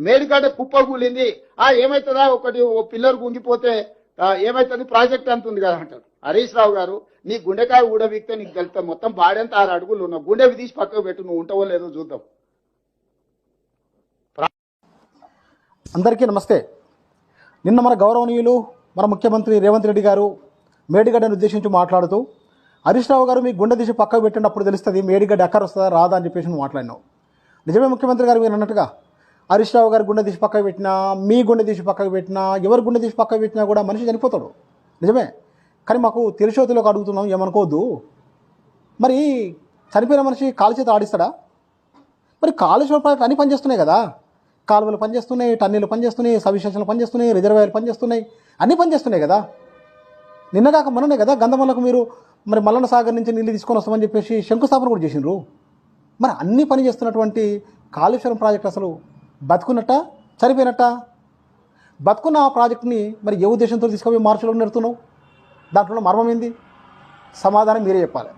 మేడిగడ్డ కుప్ప కూలింది, ఏమైతుందా ఒకటి ఓ పిల్లర్ గుంగిపోతే ఏమైతుంది ప్రాజెక్ట్ అంతుంది కదా అంటాడు. హరీష్ రావు గారు, నీ గుండెకాయ ఊడబీక్తే నీకు తెలుస్తా, మొత్తం బాడెంత 6 అడుగులు ఉన్నావు, గుండె తీసి పక్కకు పెట్టు, నువ్వు ఉంటావో లేదో చూద్దాం. అందరికీ నమస్తే. నిన్న మన గౌరవనీయులు మన ముఖ్యమంత్రి రేవంత్ రెడ్డి గారు మేడిగడ్డను ఉద్దేశించి మాట్లాడుతూ, హరీష్ రావు గారు మీ గుండె తీసి పక్కకు పెట్టినప్పుడు తెలుస్తుంది మేడిగడ్డ ఎక్కడ వస్తుందా రాదా అని చెప్పేసి నువ్వు మాట్లాడినావు. నిజమే ముఖ్యమంత్రి గారు, మీరు అన్నట్టుగా హరీష్ రావు గారు గుండె తీసి పక్కకు పెట్టినా, మీ గుండె తీసి పక్కకు పెట్టినా, ఎవరు గుండె తీసి పక్కకు పెట్టినా కూడా మనిషి చనిపోతాడు. నిజమే. కానీ మాకు తెలిసోతులకు అడుగుతున్నాం, ఏమనుకోవద్దు. మరి చనిపోయిన మనిషి కాలు చేత ఆడిస్తాడా? మరి కాలుష్య ప్రాజెక్టులు అన్నీ పనిచేస్తున్నాయి కదా, కాలువలు పనిచేస్తున్నాయి, టన్నీలు పనిచేస్తున్నాయి, సబ్స్టేషన్లు పనిచేస్తున్నాయి, రిజర్వాయర్లు పనిచేస్తున్నాయి, అన్నీ పనిచేస్తున్నాయి కదా. నిన్నగాక మొన్ననే కదా గంధమల్లకు మీరు మరి మల్లన్న సాగర్ నుంచి నీళ్ళు తీసుకొని వస్తామని చెప్పేసి శంకుస్థాపన కూడా చేసిండ్రు. మరి అన్నీ పని చేస్తున్నటువంటి కాళేశ్వరం ప్రాజెక్టు అసలు బతుకున్నట్ట చనిపోయినట్ట? బతుకున్న ఆ ప్రాజెక్టుని మరి ఏ ఉద్దేశంతో తీసుకుపోయి మార్చిలో నెడుతున్నావు? దాంట్లో మర్మం ఏంది? సమాధానం మీరే చెప్పాలి.